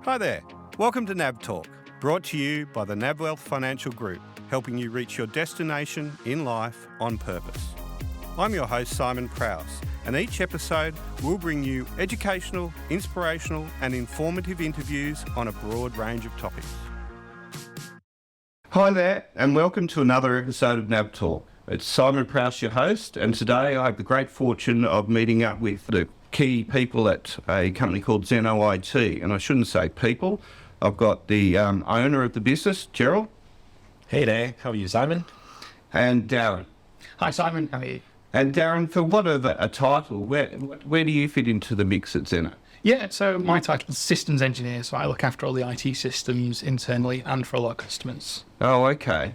Hi there. Welcome to NavTalk, brought to you by the NavWealth Financial Group, helping you reach your destination in life on purpose. I'm your host, Simon Prowse, and each episode will bring you educational, inspirational, and informative interviews on a broad range of topics. Hi there, and welcome to another episode of NavTalk. It's Simon Prowse, your host, and today I have the great fortune of meeting up with the key people at a company called Zeno IT. And I shouldn't say people. I've got the owner of the business, Gerald. Hey there, how are you, Simon? And Daryn. Hi, Simon. How are you? And Daryn, for whatever a title, where do you fit into the mix at Zeno? Yeah, so my title is Systems Engineer, so I look after all the IT systems internally and for a lot of customers. Oh, okay.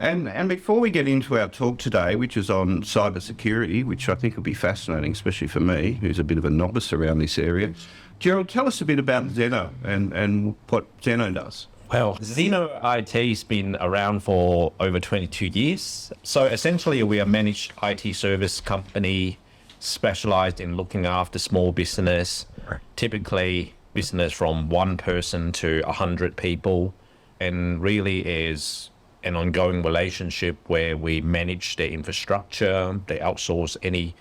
And before we get into our talk today, which is on cybersecurity, which I think will be fascinating, especially for me, who's a bit of a novice around this area, Gerald, tell us a bit about Zeno and what Zeno does. Well, Zeno IT's been around for over 22 years. So essentially, we are a managed IT service company specialized in looking after small business, typically business from one person to 100 people, and really is an ongoing relationship where we manage their infrastructure, they outsource any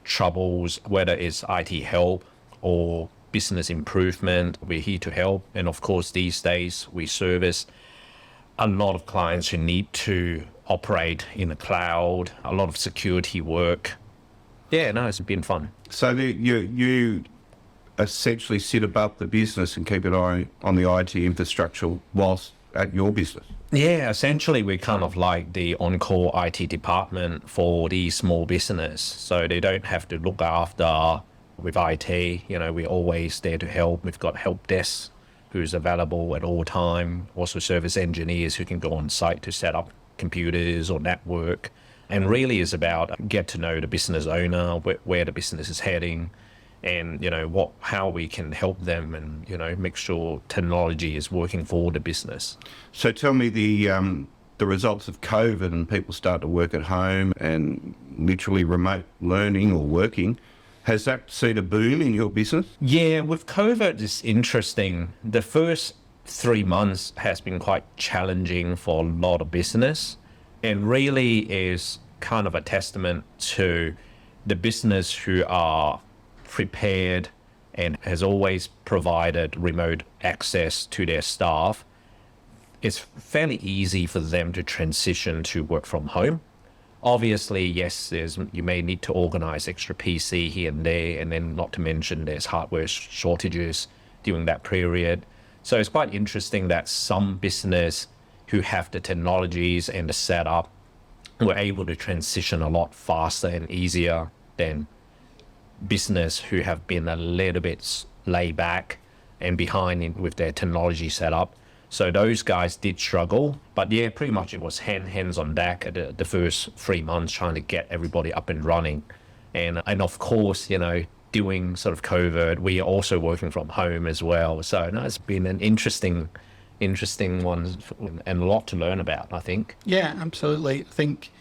troubles, whether it's IT help or business improvement, we're here to help. And of course, these days we service a lot of clients who need to operate in the cloud, a lot of security work. Yeah, no, it's been fun. So you essentially sit above the business and keep an eye on the IT infrastructure whilst at your business? Yeah, essentially we're kind of like the on-call IT department for the small business. So they don't have to look after with IT, we're always there to help. We've got help desks who's available at all time, also service engineers who can go on site to set up computers or network. And really is about get to know the business owner, where the business is heading, and how we can help them, and make sure technology is working for the business. So tell me the results of COVID and people start to work at home and literally remote learning or working. Has that seen a boom in your business? Yeah, with COVID, it's interesting. The first 3 months has been quite challenging for a lot of business, and really is kind of a testament to the business who are prepared and has always provided remote access to their staff. It's fairly easy for them to transition to work from home. Obviously, yes, you may need to organize extra PC here and there, and then not to mention there's hardware shortages during that period. So it's quite interesting that some business who have the technologies and the setup were able to transition a lot faster and easier than business who have been a little bit laid back and behind with their technology setup. So those guys did struggle, but yeah, pretty much it was hands on deck at the first 3 months trying to get everybody up and running. And of course, during sort of COVID, we are also working from home as well. So no, it's been an interesting one and a lot to learn about, I think. Yeah, absolutely. I think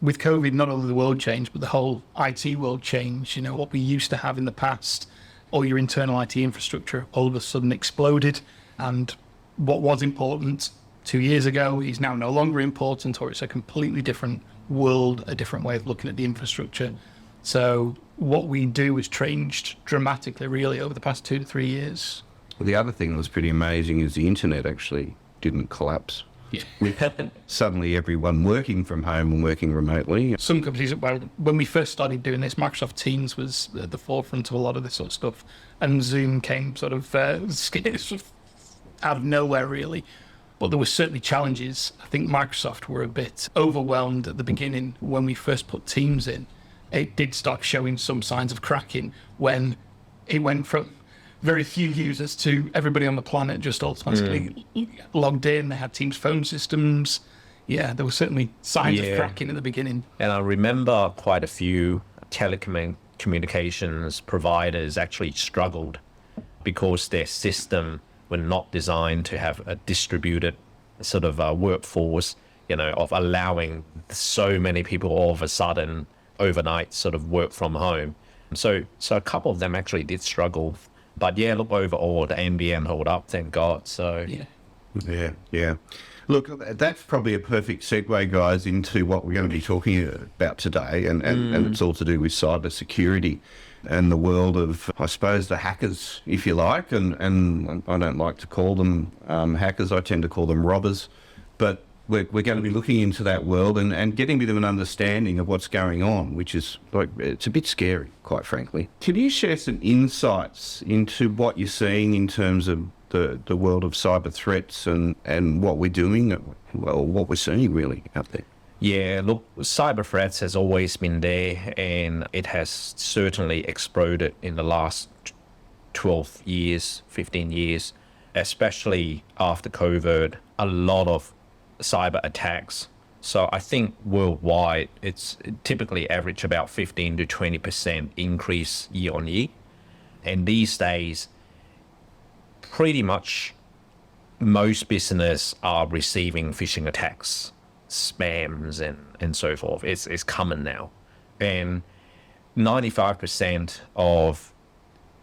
with COVID, not only the world changed, but the whole IT world changed. What we used to have in the past, all your internal IT infrastructure all of a sudden exploded, and what was important 2 years ago is now no longer important, or it's a completely different world, a different way of looking at the infrastructure. So what we do has changed dramatically, really, over the past 2 to 3 years. Well, the other thing that was pretty amazing is the internet actually didn't collapse. Yeah. Suddenly everyone working from home and working remotely. Some companies, when we first started doing this, Microsoft Teams was at the forefront of a lot of this sort of stuff, and Zoom came sort of out of nowhere, really. But there were certainly challenges. I think Microsoft were a bit overwhelmed at the beginning when we first put Teams in. It did start showing some signs of cracking when it went from very few users to everybody on the planet just automatically logged in. They had Teams phone systems. Yeah, there were certainly signs of cracking at the beginning. And I remember quite a few telecommunications providers actually struggled because their system were not designed to have a distributed sort of workforce, of allowing so many people all of a sudden overnight sort of work from home. So a couple of them actually did struggle. But yeah, look, overall, the NBN hold up, thank God. So Yeah. Look, that's probably a perfect segue, guys, into what we're going to be talking about today, and it's all to do with cybersecurity and the world of, I suppose, the hackers, if you like, and I don't like to call them hackers, I tend to call them robbers, but we're going to be looking into that world and getting a bit of an understanding of what's going on, which is, like, it's a bit scary, quite frankly. Can you share some insights into what you're seeing in terms of the world of cyber threats and what we're doing, well, what we're seeing really out there? Yeah, look, cyber threats has always been there, and it has certainly exploded in the last 12 years, 15 years, especially after COVID, a lot of cyber attacks. So I think worldwide, it's typically average about 15 to 20% increase year on year. And these days, pretty much most business are receiving phishing attacks, spams, and so forth. It's common now. And 95% of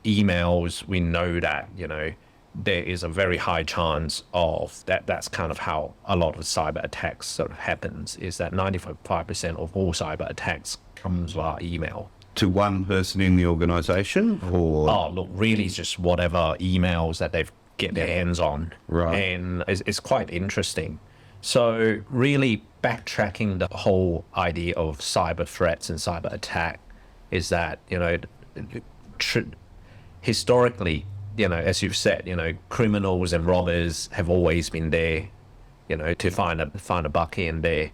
emails, we know that, there is a very high chance of that. That's kind of how a lot of cyber attacks sort of happens, is that 95% of all cyber attacks comes via email. To one person in the organisation, or? Oh, look, really just whatever emails that they've get their hands on. Right. And it's quite interesting. So really backtracking the whole idea of cyber threats and cyber attack is that, historically, as you've said, criminals and robbers have always been there, to find a buck here and there.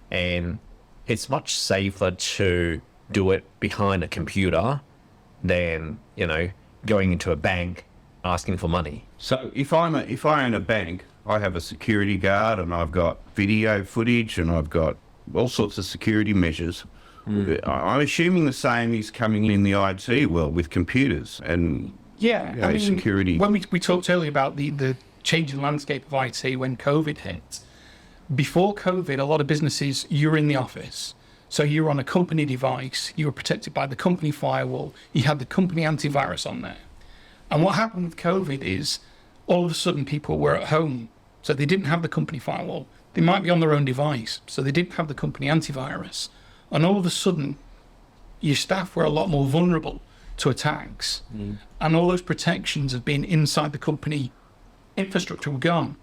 And it's much safer to do it behind a computer than, going into a bank asking for money. So if I own a bank, I have a security guard and I've got video footage and I've got all sorts of security measures. I'm assuming the same is coming in the IT world with computers and security. When we talked earlier about the changing landscape of IT when COVID hit, before COVID, a lot of businesses, you're in the office. So you're on a company device, you were protected by the company firewall, you had the company antivirus on there. And what happened with COVID is all of a sudden people were at home, so they didn't have the company firewall. They might be on their own device, so they didn't have the company antivirus. And all of a sudden, your staff were a lot more vulnerable to attacks. And all those protections of being inside the company infrastructure were gone.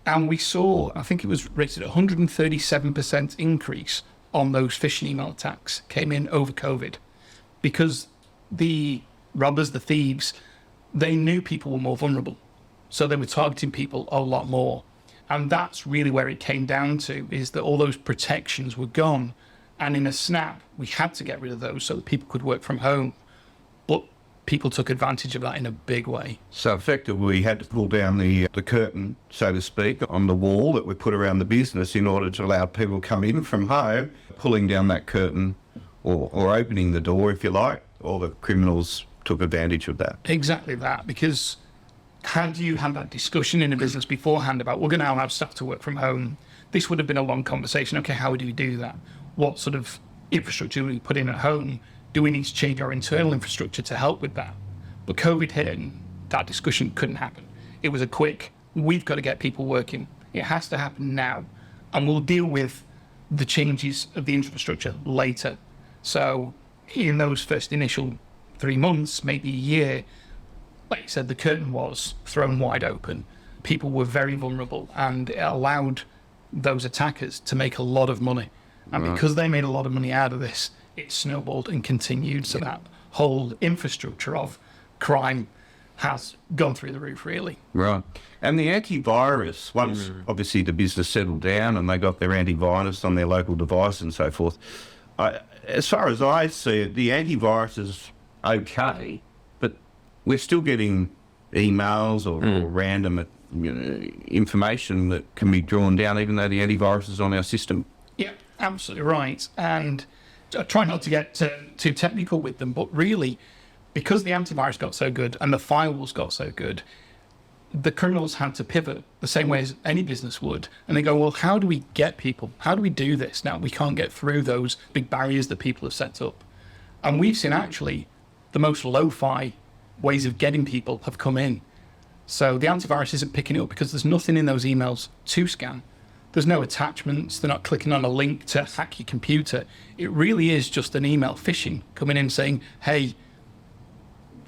And we saw, I think it was rated 137% increase on those phishing email attacks came in over COVID, because the robbers, the thieves, they knew people were more vulnerable. So they were targeting people a lot more. And that's really where it came down to, is that all those protections were gone. And in a snap, we had to get rid of those so that people could work from home. But people took advantage of that in a big way. So effectively, we had to pull down the curtain, so to speak, on the wall that we put around the business in order to allow people to come in from home. Pulling down that curtain or opening the door, if you like, all the criminals took advantage of that. Exactly that, because had you had that discussion in a business beforehand about we're going to have staff to work from home, this would have been a long conversation. Okay, how do we do that? What sort of infrastructure do we put in at home? Do we need to change our internal infrastructure to help with that? But COVID hit and that discussion couldn't happen. It was a quick, we've got to get people working. It has to happen now. And we'll deal with the changes of the infrastructure later. So in those first initial 3 months, maybe a year, like you said, the curtain was thrown wide open. People were very vulnerable, and it allowed those attackers to make a lot of money. And because they made a lot of money out of this, it snowballed and continued. So that whole infrastructure of crime has gone through the roof, really. Right. And the antivirus, once obviously the business settled down and they got their antivirus on their local device and so forth, as far as I see it, the antivirus is okay, but we're still getting emails or random information that can be drawn down even though the antivirus is on our system. Yeah, absolutely right. And I try not to get too technical with them, but really, because the antivirus got so good and the firewalls got so good, the criminals had to pivot the same way as any business would. And they go, well, how do we get people? How do we do this? Now, we can't get through those big barriers that people have set up. And we've seen actually the most lo-fi ways of getting people have come in. So the antivirus isn't picking it up because there's nothing in those emails to scan. There's no attachments. They're not clicking on a link to hack your computer. It really is just an email phishing coming in saying, hey,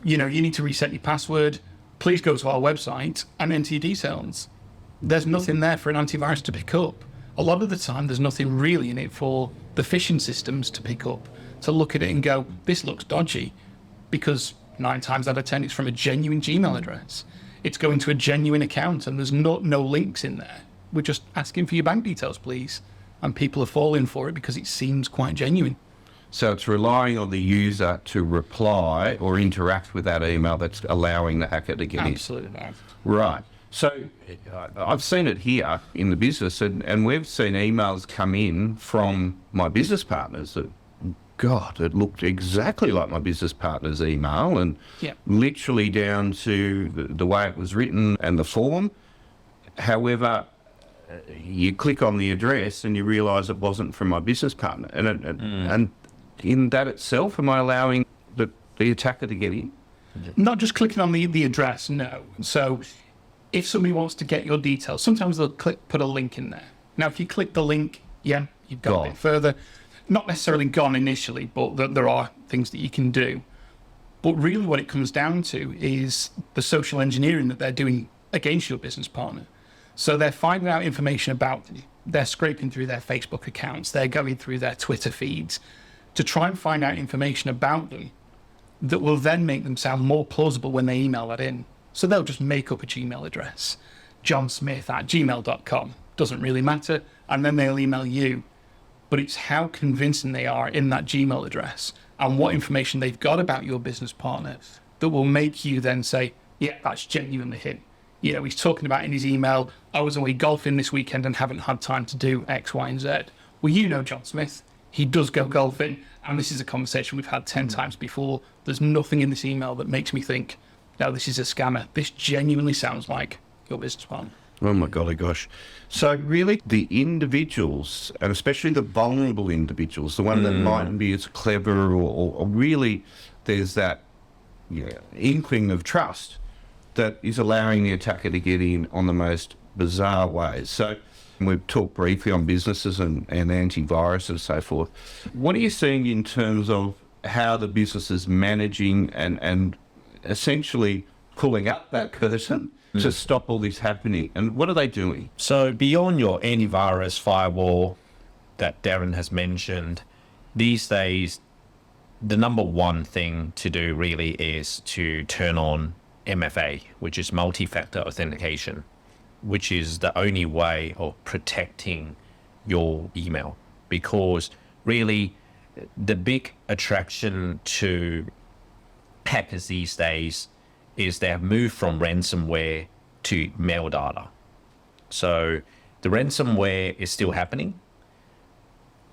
you need to reset your password. Please go to our website and enter your details. There's nothing there for an antivirus to pick up. A lot of the time, there's nothing really in it for the phishing systems to pick up, to look at it and go, this looks dodgy, because 9 times out of 10, it's from a genuine Gmail address. It's going to a genuine account, and there's no links in there. We're just asking for your bank details, please. And people are falling for it because it seems quite genuine. So it's relying on the user to reply or interact with that email that's allowing the hacker to get in. Absolutely. Right. So I've seen it here in the business, and we've seen emails come in from my business partners that, God, it looked exactly like my business partner's email, and literally down to the way it was written and the form. However, you click on the address and you realise it wasn't from my business partner. And in that itself, am I allowing the attacker to get in? Not just clicking on the address, no. So if somebody wants to get your details, sometimes they'll put a link in there. Now, if you click the link, you've got a bit further. Not necessarily gone initially, but there are things that you can do. But really what it comes down to is the social engineering that they're doing against your business partner. So they're finding out information about you. They're scraping through their Facebook accounts. They're going through their Twitter feeds to try and find out information about them that will then make them sound more plausible when they email that in. So they'll just make up a Gmail address, johnsmith@gmail.com. Doesn't really matter. And then they'll email you. But it's how convincing they are in that Gmail address and what information they've got about your business partner that will make you then say, yeah, that's genuinely him. He's talking about in his email, I was away golfing this weekend and haven't had time to do X, Y, and Z. Well, John Smith, he does go golfing, and this is a conversation we've had 10 times before. There's nothing in this email that makes me think, no, this is a scammer. This genuinely sounds like your business partner. Oh my golly gosh. So really the individuals, and especially the vulnerable individuals, the one that mightn't be as clever or really there's that inkling of trust that is allowing the attacker to get in on the most bizarre ways. So we've talked briefly on businesses and antivirus and so forth. What are you seeing in terms of how the business is managing and essentially pulling up that person to stop all this happening? And what are they doing? So beyond your antivirus firewall that Daryn has mentioned, these days, the number one thing to do really is to turn on MFA, which is multi-factor authentication, which is the only way of protecting your email. Because really, the big attraction to hackers these days is they have moved from ransomware to mail data. So the ransomware is still happening,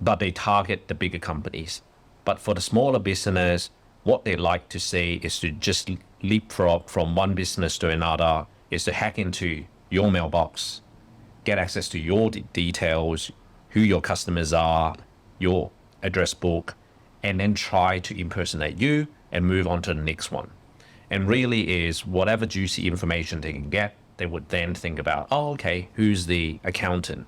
but they target the bigger companies. But for the smaller business, what they like to see is to just leapfrog from one business to another, is to hack into your mailbox, get access to your details, who your customers are, your address book, and then try to impersonate you and move on to the next one. And really is whatever juicy information they can get, they would then think about, who's the accountant?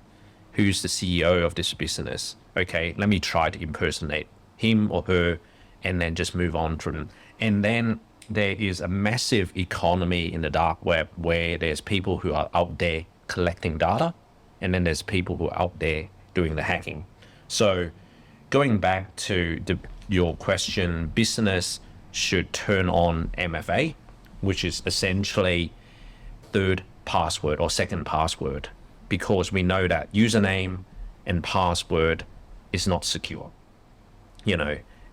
Who's the CEO of this business? Okay, let me try to impersonate him or her and then just move on from them. And then there is a massive economy in the dark web where there's people who are out there collecting data, and then there's people who are out there doing the hacking. So going back to your question, business should turn on MFA, which is essentially third password or second password, because we know that username and password is not secure.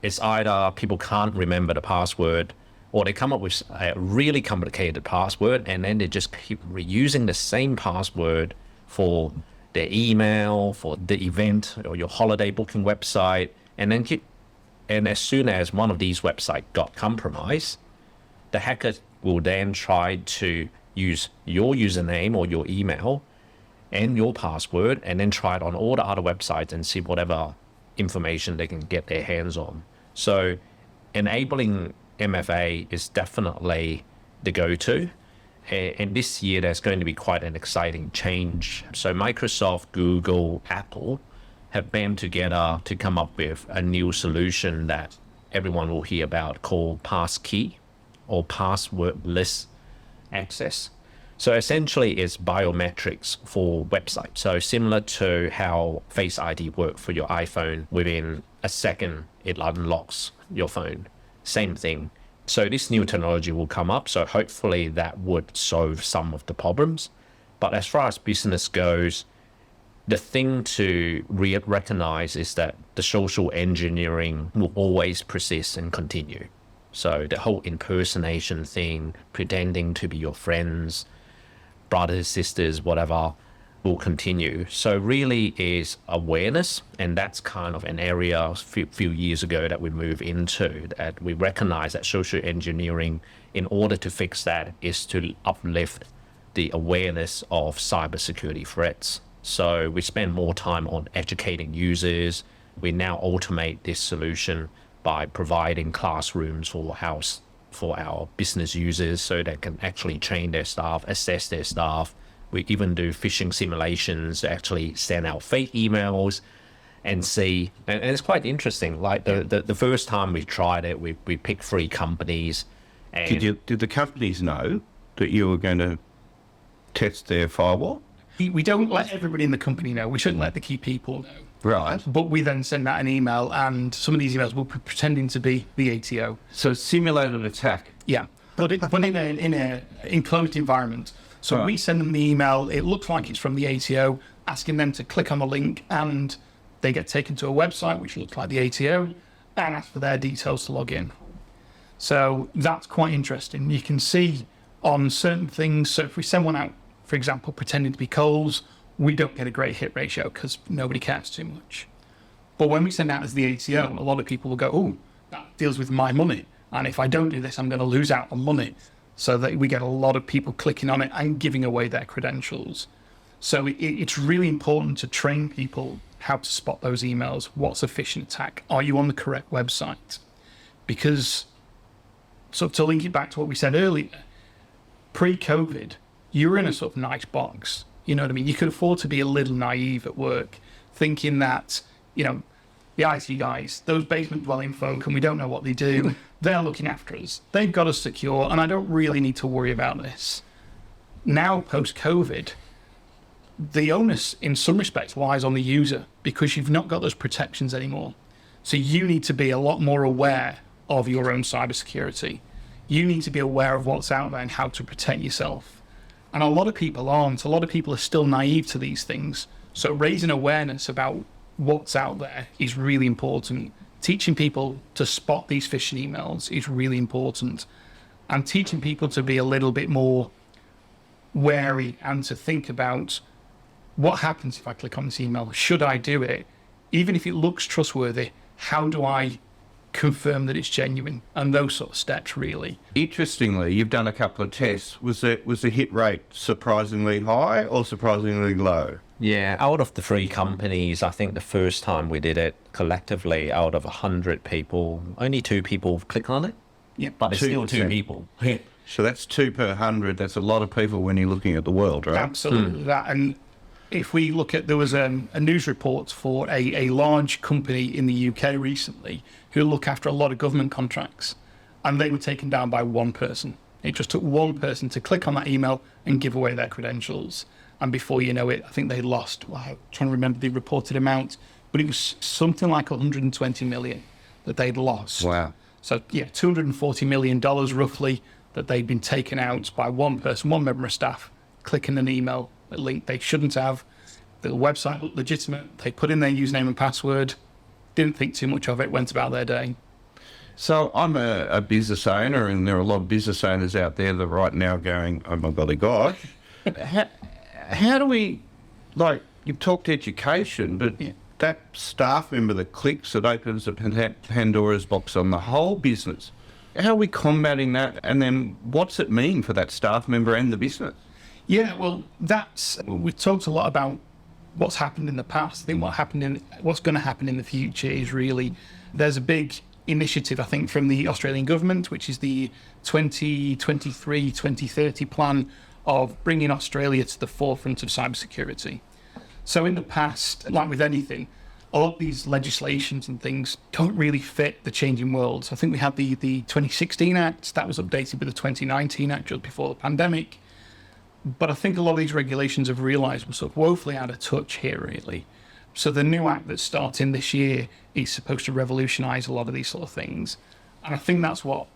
It's either people can't remember the password, or they come up with a really complicated password and then they just keep reusing the same password for their email, for the event or your holiday booking website, and as soon as one of these websites got compromised, the hacker will then try to use your username or your email and your password and then try it on all the other websites and see whatever information they can get their hands on. So enabling MFA is definitely the go-to. And this year, there's going to be quite an exciting change. So Microsoft, Google, Apple have banded together to come up with a new solution that everyone will hear about called passkey or passwordless access. So essentially it's biometrics for websites. So similar to how Face ID worked for your iPhone, within a second it unlocks your phone. Same thing. So this new technology will come up. So hopefully that would solve some of the problems. But as far as business goes, the thing to recognize is that the social engineering will always persist and continue. So the whole impersonation thing, pretending to be your friends, brothers, sisters, whatever, will continue. So really is awareness, and that's kind of an area a few years ago that we moved into, that we recognize that social engineering, in order to fix that, is to uplift the awareness of cybersecurity threats. So we spend more time on educating users. We now automate this solution by providing classrooms for our business users so they can actually train their staff, assess their staff. We even do phishing simulations to actually send out fake emails and see. And it's quite interesting. Like the first time we tried it, we picked 3 companies. And Did the companies know that you were going to test their firewall? We don't let everybody in the company know. We shouldn't let the key people know. Right. But we then send out an email, and some of these emails will be pretending to be the ATO. So simulated attack. Yeah, but in a enclosed environment. So Right. we send them the email. It looks like it's from the ATO, asking them to click on the link, and they get taken to a website which looks like the ATO, and ask for their details to log in. So that's quite interesting. You can see on certain things. So if we send one out, for example, pretending to be Coles, we don't get a great hit ratio because nobody cares too much. But when we send out as the ATO, a lot of people will go, oh, that deals with my money. And if I don't do this, I'm going to lose out on money. So that we get a lot of people clicking on it and giving away their credentials. So it's really important to train people how to spot those emails. What's a phishing attack? Are you on the correct website? Because, so to link it back to what we said earlier, pre-COVID, you were in a sort of nice box. You know what I mean? You could afford to be a little naive at work, thinking that, you know, the IT guys, those basement dwelling folk, and we don't know what they do, they're looking after us. They've got us secure, and I don't really need to worry about this. Now, post-COVID, the onus, in some respects, lies on the user because you've not got those protections anymore. So you need to be a lot more aware of your own cybersecurity. You need to be aware of what's out there and how to protect yourself. And a lot of people aren't. A lot of people are still naive to these things. So raising awareness about what's out there is really important. Teaching people to spot these phishing emails is really important. And teaching people to be a little bit more wary and to think about what happens if I click on this email. Should I do it? Even if it looks trustworthy, how do I confirm that it's genuine? And those sort of steps, really. Interestingly, you've done a couple of tests. Was the hit rate surprisingly high or surprisingly low? Yeah, out of the 3 companies, I think the first time we did it collectively, out of 100 people, only 2 people click on it. Yeah, But it's still 2 2%. people. So that's 2 per 100. That's a lot of people when you're looking at the world, right? absolutely that. And if we look at, there was a news report for a large company in the UK recently who look after a lot of government contracts, and they were taken down by one person. It just took one person to click on that email and give away their credentials. And before you know it, I think they lost, well, I'm trying to remember the reported amount, but it was something like 120 million that they'd lost. Wow. So yeah, $240 million roughly that they'd been taken out by one person, one member of staff, clicking an email, a link they shouldn't have. The website looked legitimate. They put in their username and password, didn't think too much of it, went about their day. So I'm a business owner, and there are a lot of business owners out there that are right now going, oh my golly gosh. How do we, like, you've talked education, but that staff member that clicks, it opens a Pandora's box on the whole business. How are we combating that? And then what's it mean for that staff member and the business? Yeah, well, we've talked a lot about what's happened in the past. I think what's going to happen in the future is really, there's a big initiative, I think, from the Australian government, which is the 2023-2030 plan of bringing Australia to the forefront of cybersecurity. So in the past, like with anything, all of these legislations and things don't really fit the changing world. So I think we had the 2016 Act, that was updated with the 2019 Act just before the pandemic. But I think a lot of these regulations have realised we're sort of woefully out of touch here, really. So the new Act that's starting this year is supposed to revolutionise a lot of these sort of things. And I think that's what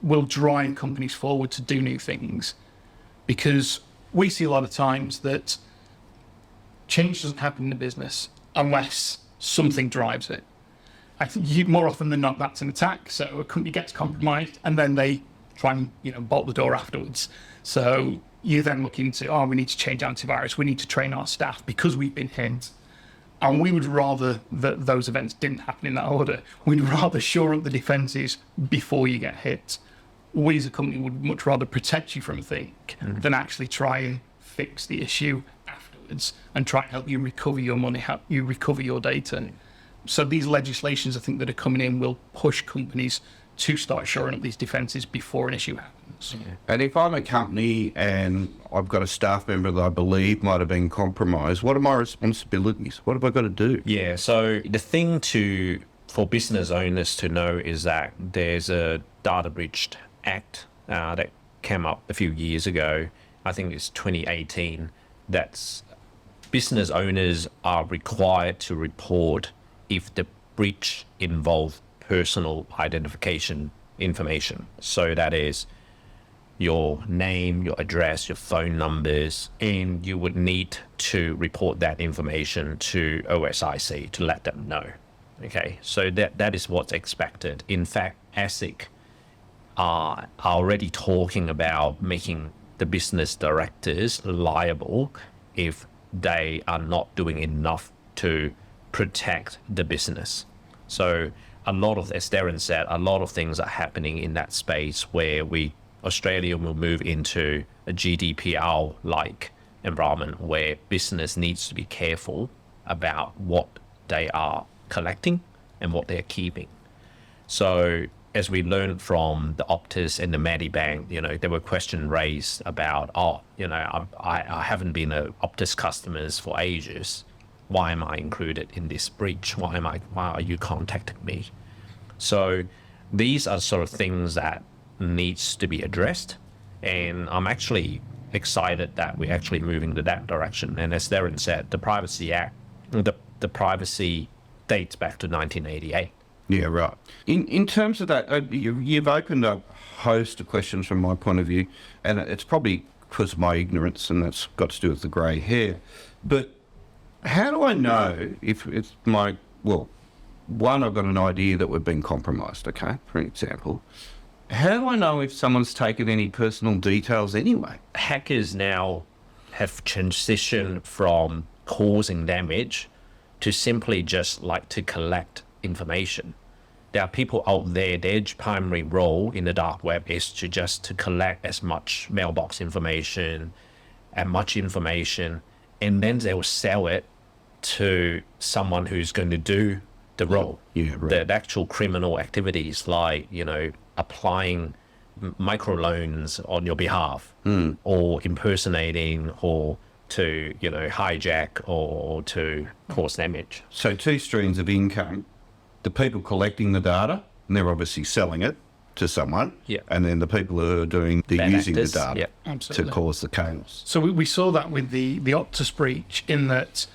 will drive companies forward to do new things. Because we see a lot of times that change doesn't happen in a business unless something drives it. I think more often than not, that's an attack. So a company gets compromised and then they try and bolt the door afterwards. So you then look into, we need to change antivirus. We need to train our staff because we've been hit. And we would rather that those events didn't happen in that order. We'd rather shore up the defences before you get hit. We as a company would much rather protect you from a thing than actually try and fix the issue afterwards and try and help you recover your money, help you recover your data. So these legislations, I think, that are coming in will push companies to start shoring up these defences before an issue happens. Yeah. And if I'm a company and I've got a staff member that I believe might have been compromised, what are my responsibilities? What have I got to do? Yeah, so the thing for business owners to know is that there's a Data Breach Act that came up a few years ago. I think it's 2018. That's business owners are required to report if the breach involved personal identification information. So that is your name, your address, your phone numbers, and you would need to report that information to OSIC to let them know. Okay, so that is what's expected. In fact, ASIC are already talking about making the business directors liable if they are not doing enough to protect the business. So a lot of, as Daryn said, a lot of things are happening in that space where Australia will move into a GDPR-like environment where business needs to be careful about what they are collecting and what they're keeping. So as we learned from the Optus and the Medibank, there were questions raised about, I haven't been a Optus customers for ages. Why am I included in this breach? Why are you contacting me? So these are sort of things that needs to be addressed. And I'm actually excited that we're actually moving to that direction. And as Daryn said, the Privacy Act, the privacy dates back to 1988. Yeah, right. In terms of that, you've opened up a host of questions from my point of view, and it's probably because of my ignorance, and that's got to do with the grey hair. But how do I know if it's one, I've got an idea that we've been compromised, okay, for example. How do I know if someone's taken any personal details anyway? Hackers now have transitioned from causing damage to simply just like to collect information. There are people out there, their primary role in the dark web is to collect as much mailbox information, and then they will sell it to someone who's going to do the role. Yeah, right. The actual criminal activities like, applying microloans on your behalf or impersonating or to, hijack or to cause damage. So two streams of income, the people collecting the data, and they're obviously selling it to someone, and then the people who are doing using the data to cause the chaos. So we saw that with the Optus breach, in that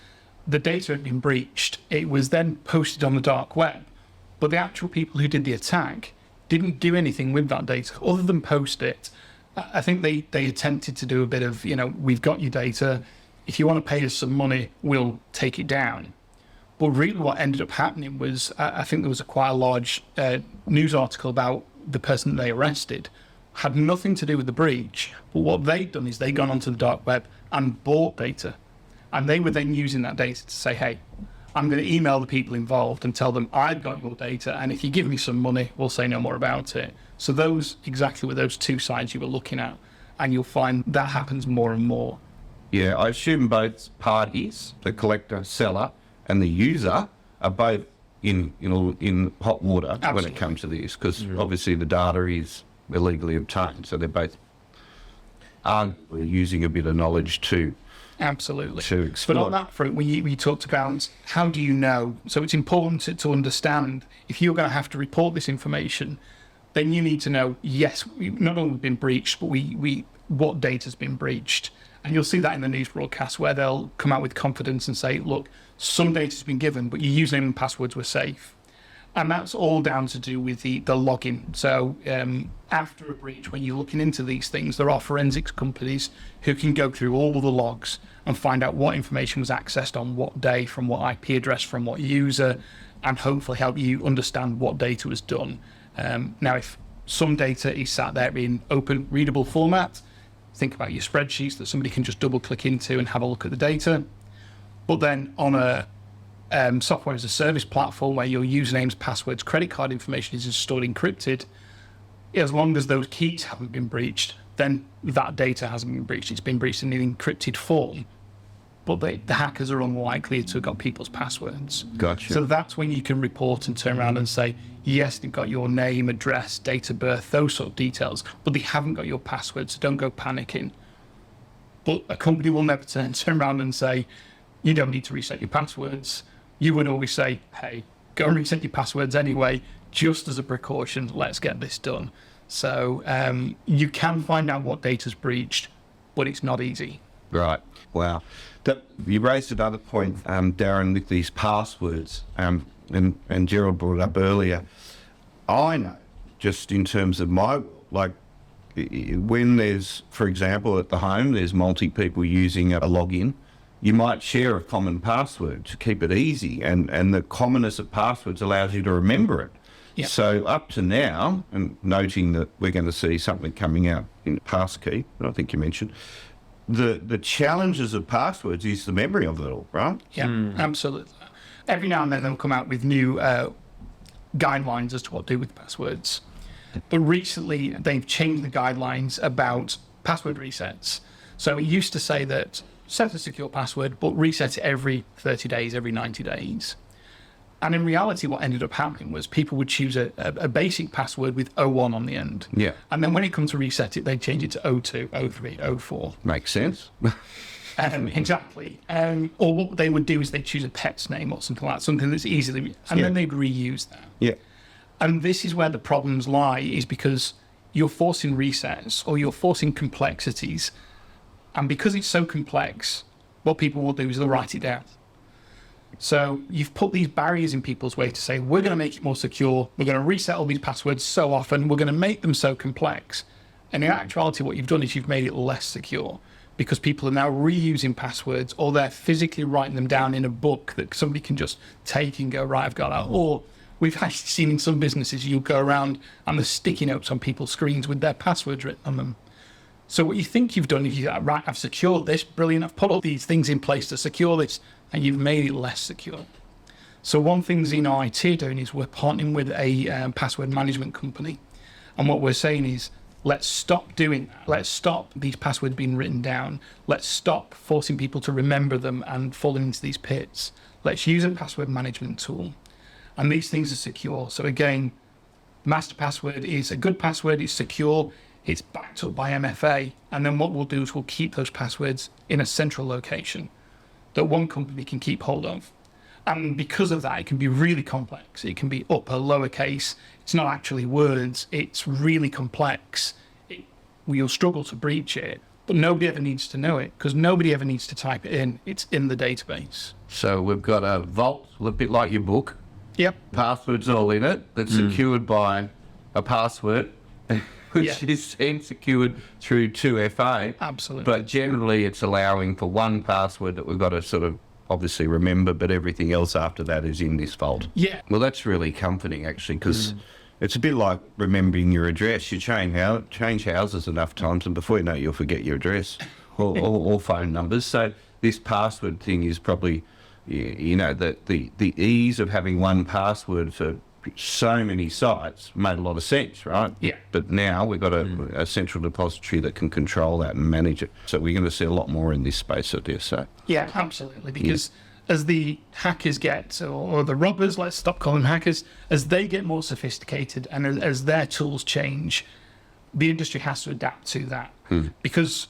the data had been breached. It was then posted on the dark web, but the actual people who did the attack didn't do anything with that data other than post it. I think they attempted to do a bit of, we've got your data. If you want to pay us some money, we'll take it down. But really what ended up happening was, I think there was quite a large news article about the person that they arrested. Had nothing to do with the breach, but what they'd done is they'd gone onto the dark web and bought data. And they were then using that data to say, hey, I'm going to email the people involved and tell them I've got your data, and if you give me some money, we'll say no more about it. So those exactly were those two sides you were looking at, and you'll find that happens more and more. Yeah, I assume both parties, the collector, seller, and the user, are both, in hot water when Absolutely. it comes to this, because obviously the data is illegally obtained. So they're both arguably using a bit of knowledge to Absolutely. explore. But on that front, we talked about how do you know? So it's important to understand if you're going to have to report this information, then you need to know, yes, we've not only been breached, but what data's been breached. And you'll see that in the news broadcast where they'll come out with confidence and say, look, some data's been given, but your username and passwords were safe. And that's all down to do with the login. So after a breach, when you're looking into these things, there are forensics companies who can go through all the logs and find out what information was accessed on what day, from what IP address, from what user, and hopefully help you understand what data was done. Now, if some data is sat there in open, readable format, think about your spreadsheets that somebody can just double click into and have a look at the data. But then on a software as a service platform where your usernames, passwords, credit card information is stored encrypted, as long as those keys haven't been breached, then that data hasn't been breached. It's been breached in an encrypted form, but the hackers are unlikely to have got people's passwords. Gotcha. So that's when you can report and turn around and say, yes, they've got your name, address, date of birth, those sort of details, but they haven't got your password, so don't go panicking. But a company will never turn around and say, you don't need to reset your passwords. You would always say, hey, go and reset your passwords anyway, just as a precaution, let's get this done. So you can find out what data's breached, but it's not easy. Right. Wow. You raised another point, Daryn, with these passwords, and Gerald brought it up earlier. I know, just in terms of my world, like when there's, for example, at the home, there's multi people using a login, you might share a common password to keep it easy, and the commonness of passwords allows you to remember it. Yep. So up to now, and noting that we're going to see something coming out in passkey, that I think you mentioned, the challenges of passwords is the memory of it all, right? Yeah, absolutely. Every now and then they'll come out with new guidelines as to what to do with passwords. But recently they've changed the guidelines about password resets. So it used to say that set a secure password, but reset it every 30 days, every 90 days. And in reality, what ended up happening was people would choose a basic password with 01 on the end. Yeah. And then when it comes to reset it, they'd change it to 02, 03, 04. Makes sense. Exactly. Or what they would do is they'd choose a pet's name or something like that, something that's easily, and then they'd reuse that. Yeah. And this is where the problems lie, is because you're forcing resets or you're forcing complexities. And because it's so complex, what people will do is they'll write it down. So you've put these barriers in people's way to say, we're going to make it more secure. We're going to reset all these passwords so often. We're going to make them so complex. And in actuality, what you've done is you've made it less secure, because people are now reusing passwords, or they're physically writing them down in a book that somebody can just take and go, right, I've got that. Or we've actually seen in some businesses, you'll go around and there's sticky notes on people's screens with their passwords written on them. So what you think you've done is right, I've secured this, brilliant, I've put all these things in place to secure this, and you've made it less secure. So one thing Zeno IT are doing is we're partnering with a password management company. And what we're saying is, let's stop doing that. Let's stop these passwords being written down. Let's stop forcing people to remember them and falling into these pits. Let's use a password management tool. And these things are secure. So again, master password is a good password, it's secure, it's backed up by MFA. And then what we'll do is we'll keep those passwords in a central location that one company can keep hold of. And because of that, it can be really complex. It can be upper, lowercase. It's not actually words. It's really complex. You'll struggle to breach it, but nobody ever needs to know it, because nobody ever needs to type it in. It's in the database. So we've got a vault, a bit like your book. Yep. Passwords all in it. That's secured by a password, which is then secured through 2FA. Absolutely. But generally, it's allowing for one password that we've got to sort of obviously remember, but everything else after that is in this vault. Yeah. Well, that's really comforting, actually, because it's a bit like remembering your address. You change houses enough times, and before you know it, you'll forget your address or phone numbers. So this password thing is probably, you know, the ease of having one password for so many sites made a lot of sense, right? Yeah. But now we've got a central depository that can control that and manage it. So we're going to see a lot more in this space, I dare say. Yeah, absolutely. Because as the hackers get, or the robbers, let's stop calling them hackers, as they get more sophisticated and as their tools change, the industry has to adapt to that. Because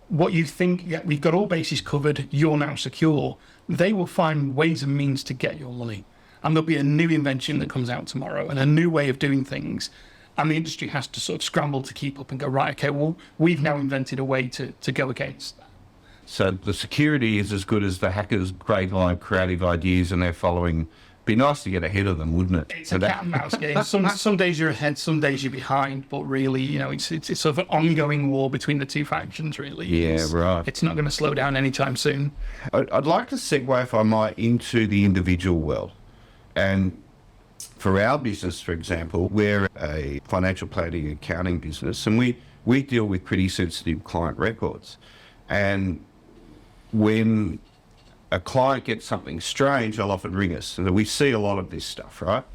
what you think, yeah, we've got all bases covered, you're now secure, they will find ways and means to get your money. And there'll be a new invention that comes out tomorrow and a new way of doing things. And the industry has to sort of scramble to keep up and go, right, okay, well, we've now invented a way to go against that. So the security is as good as the hackers' great creative ideas and they're following. Be nice to get ahead of them, wouldn't it? It's a cat and mouse game. Some days you're ahead, some days you're behind, but really, you know, it's sort of an ongoing war between the two factions, really. Yeah, right. It's not going to slow down anytime soon. I'd like to segue, if I might, into the individual world. And for our business, for example, we're a financial planning and accounting business, and we deal with pretty sensitive client records. And when a client gets something strange, they'll often ring us. And we see a lot of this stuff, right?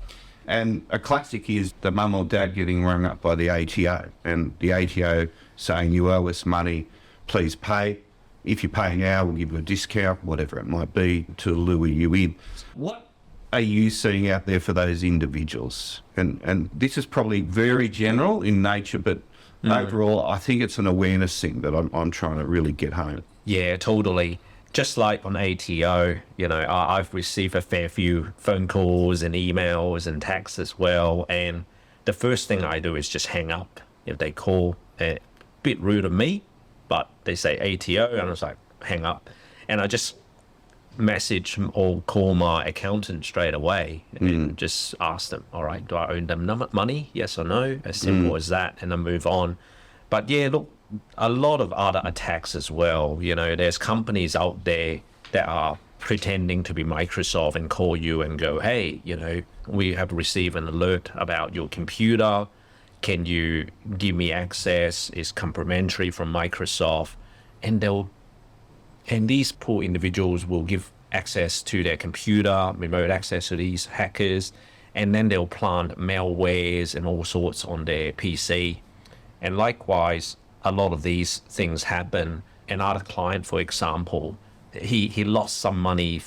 And a classic is the mum or dad getting rung up by the ATO, and the ATO saying, you owe us money, please pay. If you pay now, we'll give you a discount, whatever it might be, to lure you in. What are you seeing out there for those individuals? And this is probably very general in nature, but overall, I think it's an awareness thing that I'm trying to really get home. Yeah, totally. Just like on ATO, you know, I've received a fair few phone calls and emails and texts as well. And the first thing I do is just hang up if they call. A bit rude of me, but they say ATO, and I was like, hang up. And I just message or call my accountant straight away and just ask them, all right, do I owe them money? Yes or no? As simple as that, and then move on. But yeah, look, a lot of other attacks as well. You know, there's companies out there that are pretending to be Microsoft and call you and go, hey, you know, we have received an alert about your computer. Can you give me access? It's complimentary from Microsoft. And these poor individuals will give access to their computer, remote access to these hackers, and then they'll plant malwares and all sorts on their PC. And likewise, a lot of these things happen. Another client, for example, he lost some money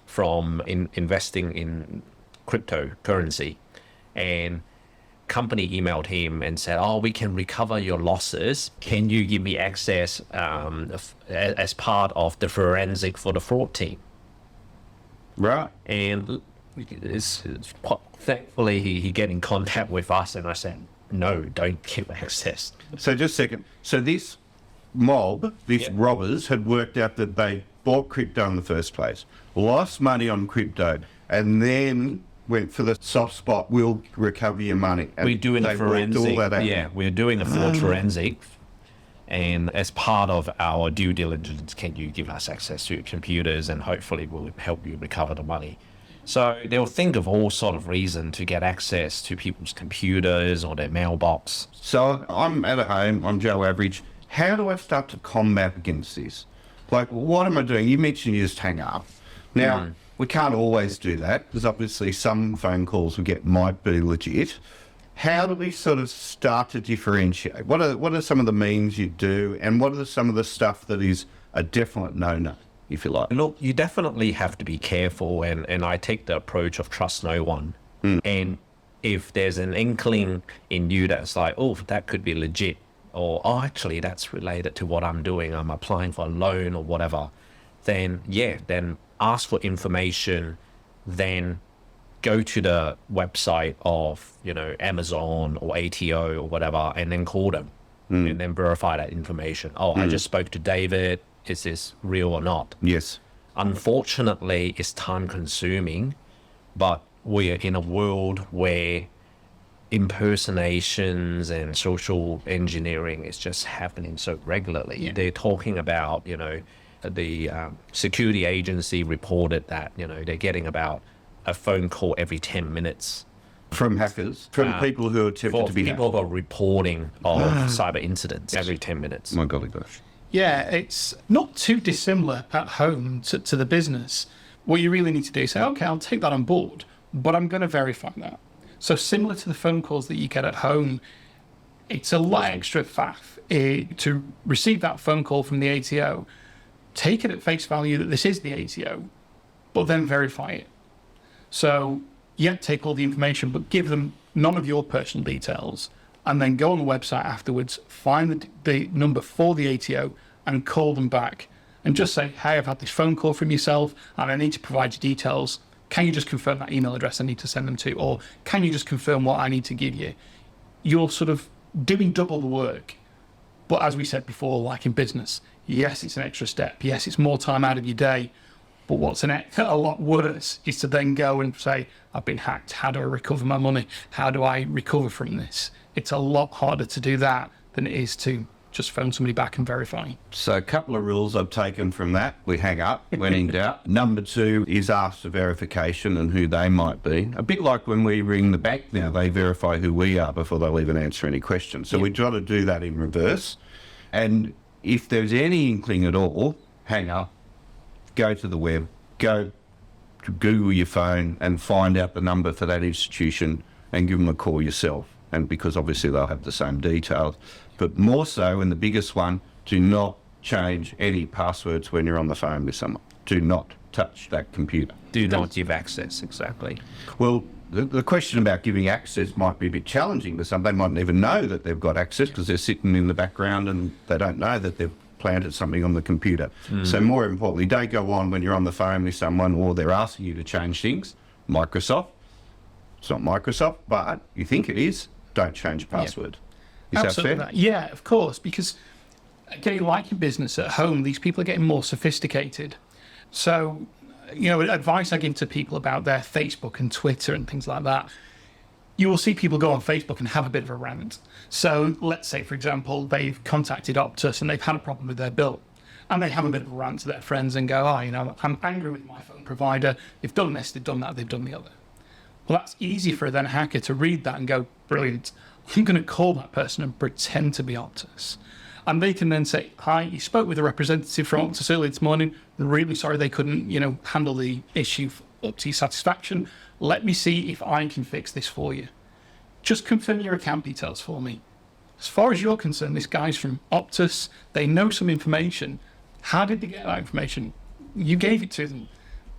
from investing in cryptocurrency, and company emailed him and said, oh, we can recover your losses. Can you give me access as part of the forensic for the fraud team? Right. And thankfully he get in contact with us, and I said, no, don't give access. So just a second. So this mob, these robbers, had worked out that they bought crypto in the first place, lost money on crypto, and then went for the soft spot, we'll recover your money. And we're doing a forensic. Yeah, we're doing a fraud forensic. And as part of our due diligence, can you give us access to your computers, and hopefully we'll help you recover the money. So they'll think of all sort of reason to get access to people's computers or their mailbox. So I'm at home, I'm Joe Average. How do I start to combat against this? Like, what am I doing? You mentioned you just hang up. Now, we can't always do that, because obviously some phone calls we get might be legit. How do we sort of start to differentiate? What are some of the means you do, and what are some of the stuff that is a definite no-no, if you like? Look, you definitely have to be careful, and I take the approach of trust no one. And if there's an inkling in you that's like, oh, that could be legit, or oh, actually that's related to what I'm doing, I'm applying for a loan or whatever, then ask for information, then go to the website of, you know, Amazon or ATO or whatever, and then call them and then verify that information. Oh, I just spoke to David. Is this real or not? Yes. Unfortunately, it's time consuming, but we're in a world where impersonations and social engineering is just happening so regularly. Yeah. They're talking about, you know, the security agency reported that, you know, they're getting about a phone call every 10 minutes. From hackers? From people who are attempted to be people who are reporting of cyber incidents every 10 minutes. My golly gosh. Yeah, it's not too dissimilar at home to the business. What you really need to do is say, okay, I'll take that on board, but I'm going to verify that. So similar to the phone calls that you get at home, it's a lot extra faff to receive that phone call from the ATO. Take it at face value that this is the ATO, but then verify it. So take all the information, but give them none of your personal details, and then go on the website afterwards, find the number for the ATO and call them back and just say, hey, I've had this phone call from yourself and I need to provide you details. Can you just confirm that email address I need to send them to? Or can you just confirm what I need to give you? You're sort of doing double the work. But as we said before, like in business, yes, it's an extra step. Yes, it's more time out of your day. But what's a lot worse is to then go and say, I've been hacked. How do I recover my money? How do I recover from this? It's a lot harder to do that than it is to just phone somebody back and verify. So a couple of rules I've taken from that. We hang up when in doubt. Number 2 is ask for verification and who they might be. A bit like when we ring the bank now, they verify who we are before they'll even answer any questions. So we try to do that in reverse. And if there's any inkling at all, hang up, go to the web, go to Google your phone and find out the number for that institution and give them a call yourself. And because obviously they'll have the same details. But more so, and the biggest one, do not change any passwords when you're on the phone with someone. Do not touch that computer. Do not give access, exactly. Well, the question about giving access might be a bit challenging to some. They mightn't even know that they've got access because they're sitting in the background and they don't know that they've planted something on the computer. So more importantly, don't go on when you're on the phone with someone or they're asking you to change things. Microsoft, it's not Microsoft, but you think it is, don't change password. Is Absolutely that fair? Yeah, of course, because again, like in business at home, these people are getting more sophisticated. So, advice I give to people about their Facebook and Twitter and things like that, you will see people go on Facebook and have a bit of a rant. So let's say, for example, they've contacted Optus and they've had a problem with their bill. And they have a bit of a rant to their friends and go, I'm angry with my phone provider. They've done this, they've done that, they've done the other. Well, that's easy for a hacker to read that and go, brilliant. I'm going to call that person and pretend to be Optus. And they can then say, hi, you spoke with a representative from Optus earlier this morning. They're really sorry they couldn't, handle the issue up to your satisfaction. Let me see if I can fix this for you. Just confirm your account details for me. As far as you're concerned, this guy's from Optus. They know some information. How did they get that information? You gave it to them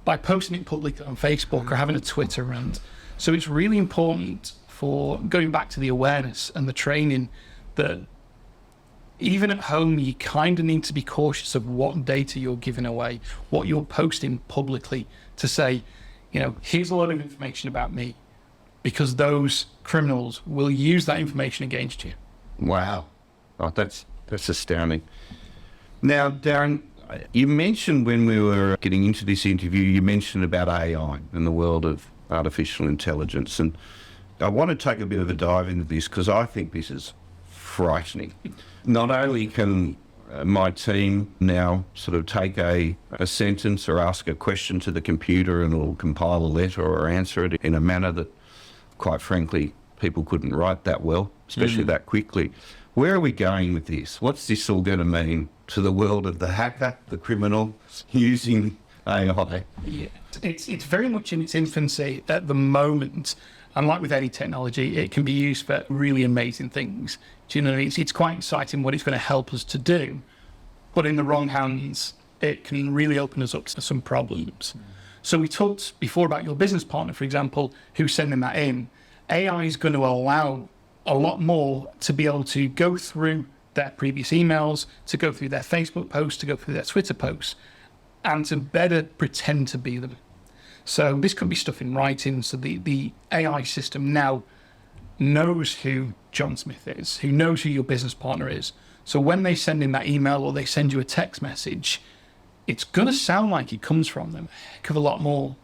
by posting it publicly on Facebook or having a Twitter rant. So it's really important for going back to the awareness and the training that even at home, you kind of need to be cautious of what data you're giving away, what you're posting publicly to say, here's a lot of information about me, because those criminals will use that information against you. Wow. Oh, that's astounding. Now, Daryn, you mentioned when we were getting into this interview, you mentioned about AI and the world of artificial intelligence. And I want to take a bit of a dive into this because I think this is frightening. Not only can my team now sort of take a sentence or ask a question to the computer and it'll compile a letter or answer it in a manner that, quite frankly, people couldn't write that well, especially that quickly. Where are we going with this? What's this all going to mean to the world of the hacker, the criminal, using AI? Yeah, it's very much in its infancy at the moment. And like with any technology, it can be used for really amazing things. Do you know, it's quite exciting what it's going to help us to do. But in the wrong hands, it can really open us up to some problems. So we talked before about your business partner, for example, who's sending that in. AI is going to allow a lot more to be able to go through their previous emails, to go through their Facebook posts, to go through their Twitter posts, and to better pretend to be them. So this could be stuff in writing. So the AI system now knows who John Smith is, who knows who your business partner is. So when they send in that email or they send you a text message, it's going to sound like it comes from them a heck of a lot more.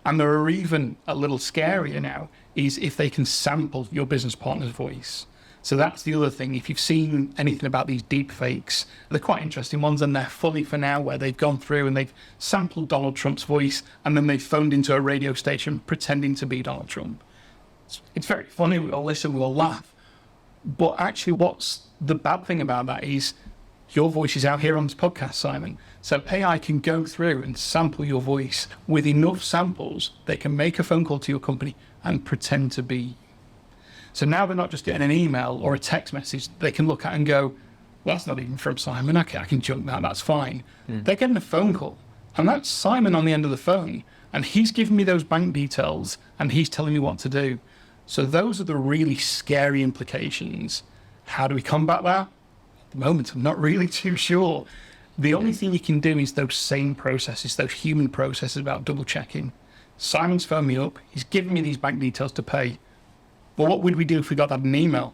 And there are even a little scarier now is if they can sample your business partner's voice. So that's the other thing. If you've seen anything about these deep fakes, they're quite interesting ones and they're funny for now, where they've gone through and they've sampled Donald Trump's voice and then they've phoned into a radio station pretending to be Donald Trump. It's very funny. We all listen, we all laugh. But actually what's the bad thing about that is your voice is out here on this podcast, Simon. So AI can go through and sample your voice with enough samples. They can make a phone call to your company and pretend to be. So now they're not just getting an email or a text message they can look at and go, well, that's not even from Simon. Okay, I can junk that. That's fine. They're getting a phone call. And that's Simon on the end of the phone. And he's giving me those bank details and he's telling me what to do. So those are the really scary implications. How do we combat that? At the moment, I'm not really too sure. The only thing you can do is those same processes, those human processes about double checking. Simon's phoned me up. He's given me these bank details to pay. Well, what would we do if we got that in an email?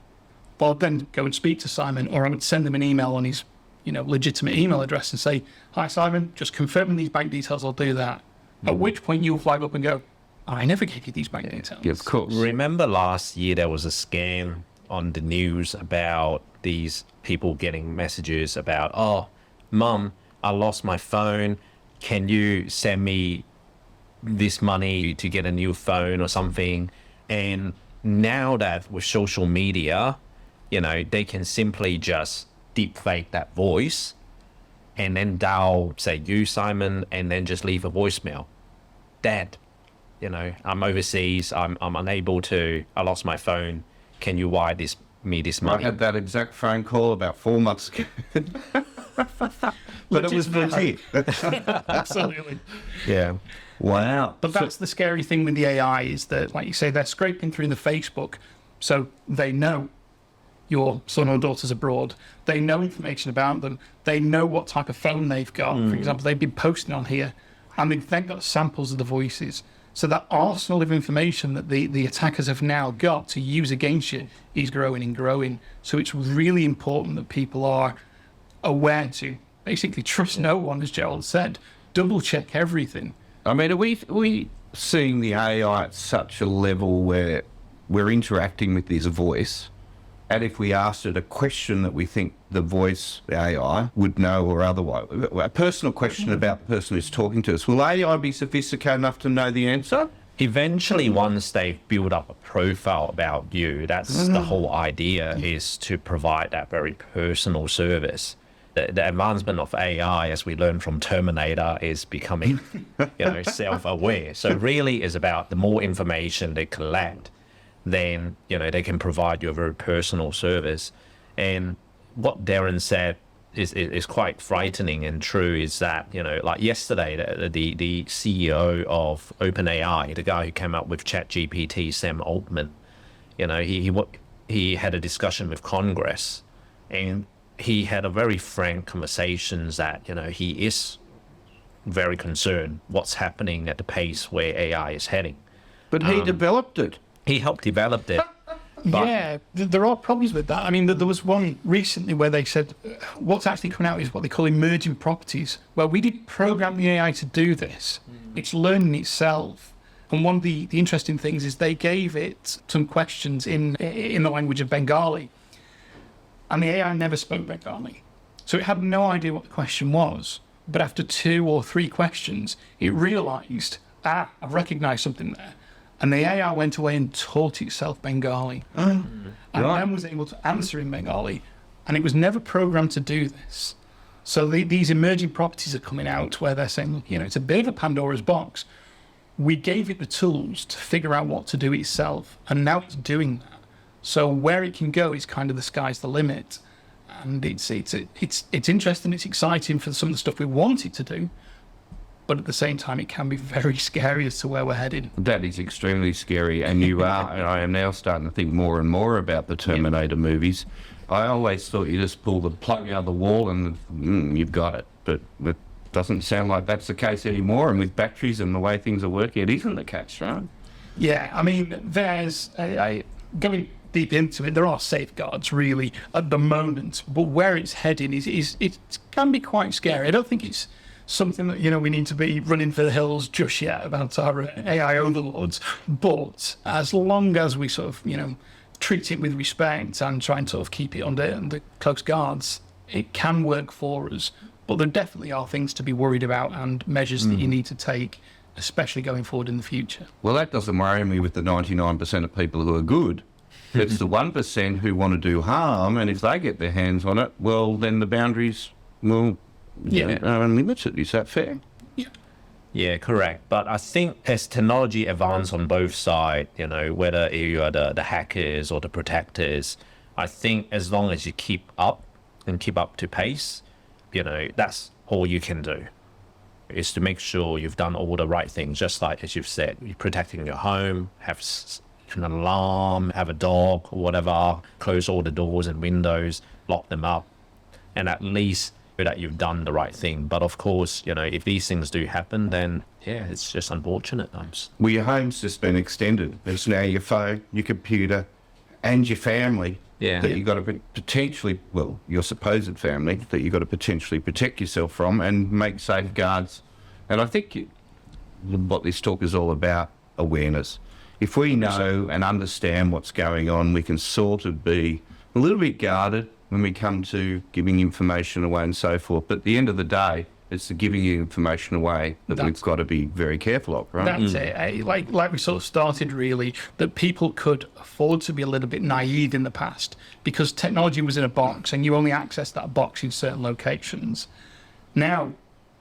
Well, I'd then go and speak to Simon, or I would send him an email on his, legitimate email address and say, "Hi, Simon, just confirming these bank details, I'll do that." At which point you'll flag up and go, "I never gave you these bank details." Yeah, of course. Remember last year there was a scam on the news about these people getting messages about, "Oh, Mum, I lost my phone. Can you send me this money to get a new phone or something?" And now that with social media, they can simply just deep fake that voice and then dial, say, "You, Simon," and then just leave a voicemail. "Dad, I'm overseas. I'm unable to. I lost my phone. Can you wire me this money?" I had that exact phone call about 4 months ago. But it was legit. Absolutely. Yeah. Wow. But that's the scary thing with the AI is that, like you say, they're scraping through the Facebook, so they know your son or daughter's abroad. They know information about them. They know what type of phone they've got. For example, they've been posting on here, and they've then got samples of the voices. So that arsenal of information that the attackers have now got to use against you is growing and growing. So it's really important that people are aware to basically trust no one, as Gerald said. Double check everything. I mean, are we seeing the AI at such a level where we're interacting with this voice, and if we asked it a question that we think the voice, the AI, would know or otherwise, a personal question about the person who's talking to us, will AI be sophisticated enough to know the answer? Eventually, once they've built up a profile about you, that's the whole idea, is to provide that very personal service. The advancement of AI, as we learned from Terminator, is becoming, self-aware. So really is about the more information they collect, then, they can provide you a very personal service. And what Daryn said is quite frightening and true, is that, like yesterday, the CEO of OpenAI, the guy who came up with ChatGPT, Sam Altman, he had a discussion with Congress, and he had a very frank conversations that, he is very concerned what's happening at the pace where AI is heading. But he developed it. He helped develop it. Yeah, there are problems with that. I mean, there was one recently where they said what's actually coming out is what they call emerging properties. Well, we didn't program the AI to do this. It's learning itself. And one of the interesting things is they gave it some questions in the language of Bengali. And the AI never spoke Bengali. So it had no idea what the question was. But after 2 or 3 questions, it realized, I've recognized something there. And the AI went away and taught itself Bengali. And then was able to answer in Bengali. And it was never programmed to do this. So these emerging properties are coming out where they're saying, it's a bit of a Pandora's box. We gave it the tools to figure out what to do itself. And now it's doing that. So where it can go is kind of the sky's the limit. And it's interesting, it's exciting for some of the stuff we want it to do. But at the same time, it can be very scary as to where we're headed. That is extremely scary. And I am now starting to think more and more about the Terminator movies. I always thought you just pull the plug out of the wall and you've got it. But it doesn't sound like that's the case anymore. And with batteries and the way things are working, it isn't the case, right? Yeah, I mean, there's going deep into it, there are safeguards really at the moment, but where it's heading is it can be quite scary. I don't think it's something that we need to be running for the hills just yet about our AI overlords, but as long as we sort of treat it with respect and try and sort of keep it under close guards, it can work for us. But there definitely are things to be worried about and measures that you need to take, especially going forward in the future. Well, that doesn't worry me with the 99% of people who are good. It's the 1% who want to do harm, and if they get their hands on it, well, then the boundaries are unlimited. Is that fair? Yeah, correct. But I think as technology advances on both sides, whether you are the hackers or the protectors, I think as long as you keep up to pace, that's all you can do. is to make sure you've done all the right things, just like as you've said, you're protecting your home, have an alarm, have a dog or whatever, close all the doors and windows, lock them up, and at least that you've done the right thing. But of course, if these things do happen, then yeah, it's just unfortunate times. Well, your home's just been extended. It's now your phone, your computer, and your family. Yeah. That you've got to potentially, well, your supposed family, that you've got to potentially protect yourself from and make safeguards. And I think what this talk is all about, awareness. If we know and understand what's going on, we can sort of be a little bit guarded when we come to giving information away and so forth. But at the end of the day, it's the giving you information away that we've got to be very careful of, right? That's it. Like we sort of started, really, that people could afford to be a little bit naive in the past because technology was in a box and you only access that box in certain locations. Now,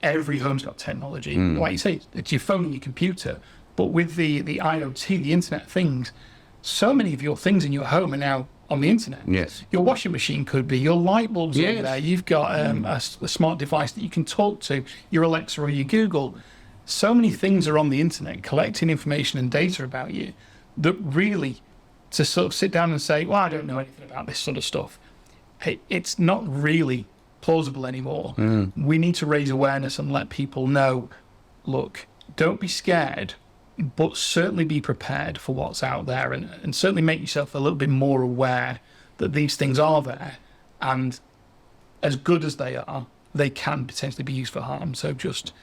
every home's got technology. Like you say, it's your phone and your computer. But with the IoT, the Internet of Things, so many of your things in your home are now on the internet. Yes. Your washing machine could be, your light bulbs are there. You've got a smart device that you can talk to, your Alexa or your Google. So many things are on the internet collecting information and data about you that really, to sort of sit down and say, well, I don't know anything about this sort of stuff, it's not really plausible anymore. We need to raise awareness and let people know, look, don't be scared, but certainly be prepared for what's out there and certainly make yourself a little bit more aware that these things are there, and as good as they are, they can potentially be used for harm. So just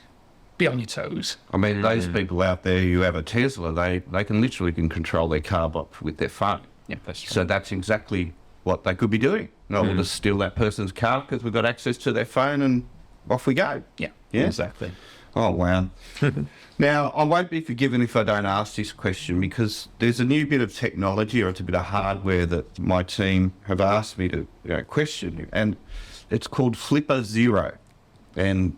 be on your toes. I mean, those people out there who have a Tesla, they can literally control their car with their phone. Yeah, that's true. So that's exactly what they could be doing. No, we'll just steal that person's car because we've got access to their phone and off we go. Yeah, exactly. Oh, wow. Now, I won't be forgiven if I don't ask this question because there's a new bit of technology or it's a bit of hardware that my team have asked me to question, and it's called Flipper Zero. And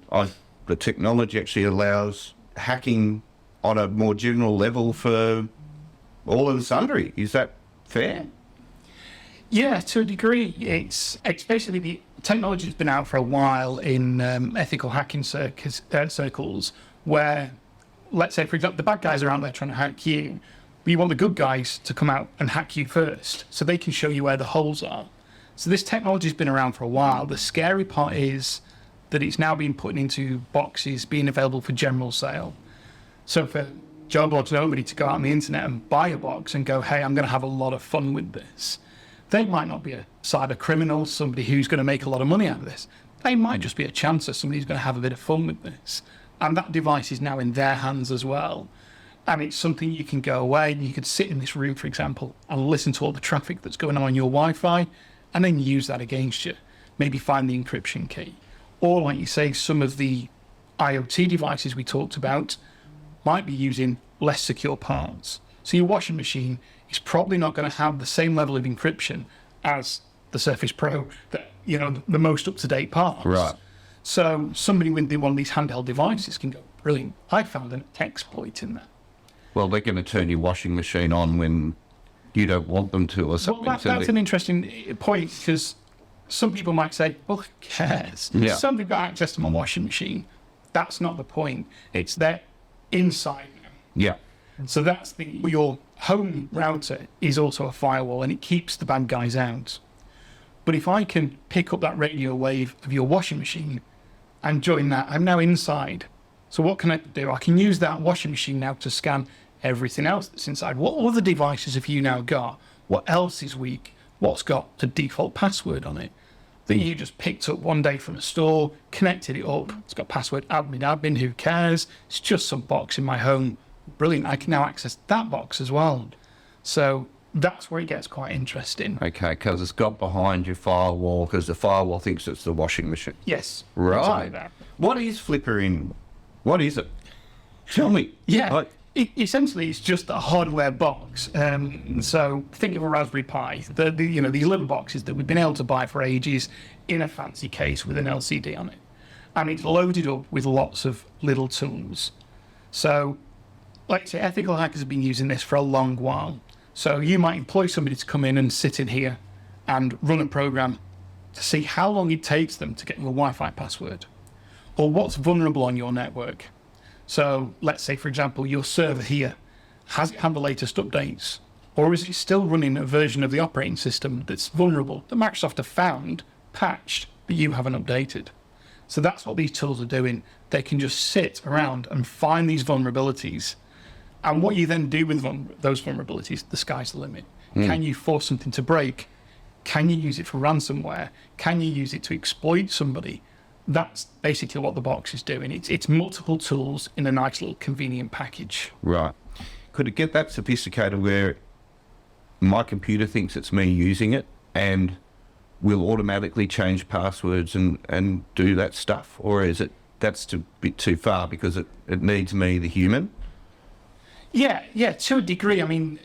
the technology actually allows hacking on a more general level for all and sundry. Is that fair? Yeah, to a degree. It's basically the technology has been out for a while in ethical hacking circles where, let's say, for example, the bad guys are out there trying to hack you, but you want the good guys to come out and hack you first so they can show you where the holes are. So this technology has been around for a while. The scary part is that it's now being put into boxes, being available for general sale. So for Joe Bloggs nobody to go out on the internet and buy a box and go, hey, I'm going to have a lot of fun with this. They might not be a cyber criminal, somebody who's going to make a lot of money out of this. They might just be a chancer, somebody who's going to have a bit of fun with this. And that device is now in their hands as well. And it's something you can go away and you could sit in this room, for example, and listen to all the traffic that's going on your Wi-Fi and then use that against you. Maybe find the encryption key. Or, like you say, some of the IoT devices we talked about might be using less secure parts. So your washing machine is probably not going to have the same level of encryption as the Surface Pro, the most up-to-date parts. Right. So somebody with one of these handheld devices can go, brilliant, I found an exploit in there. Well, they're going to turn your washing machine on when you don't want them to or something. Well, that's an interesting point because some people might say, well, who cares? Yeah. Somebody's got access to my washing machine. That's not the point. It's their inside now. Yeah. So that's your home router is also a firewall and it keeps the bad guys out. But if I can pick up that radio wave of your washing machine and join that, I'm now inside. So what can I do? I can use that washing machine now to scan everything else that's inside. What other devices have you now got? What else is weak? What's got the default password on it that you just picked up one day from a store, connected it up, it's got password admin, who cares? It's just some box in my home. Brilliant, I can now access that box as well. So that's where it gets quite interesting. Okay, because it's got behind your firewall because the firewall thinks it's the washing machine. Yes. Right. Exactly that. What is Flipper in? What is it? Tell me. Yeah. Essentially, it's just a hardware box. So think of a Raspberry Pi. These little boxes that we've been able to buy for ages in a fancy case with an LCD on it. And it's loaded up with lots of little tools. So, like I say, ethical hackers have been using this for a long while. So you might employ somebody to come in and sit in here and run a program to see how long it takes them to get your Wi-Fi password. or what's vulnerable on your network. So let's say, for example, your server here, has it had the latest updates? Or is it still running a version of the operating system that's vulnerable, that Microsoft have found, patched, but you haven't updated? So that's what these tools are doing. They can just sit around and find these vulnerabilities. And what you then do with those vulnerabilities, the sky's the limit. Can you force something to break? Can you use it for ransomware? Can you use it to exploit somebody? That's basically what the box is doing. It's multiple tools in a nice little convenient package. Right. Could it get that sophisticated where my computer thinks it's me using it and will automatically change passwords and do that stuff? Or is it that's a bit too far because it needs me, the human? Yeah, to a degree. I mean,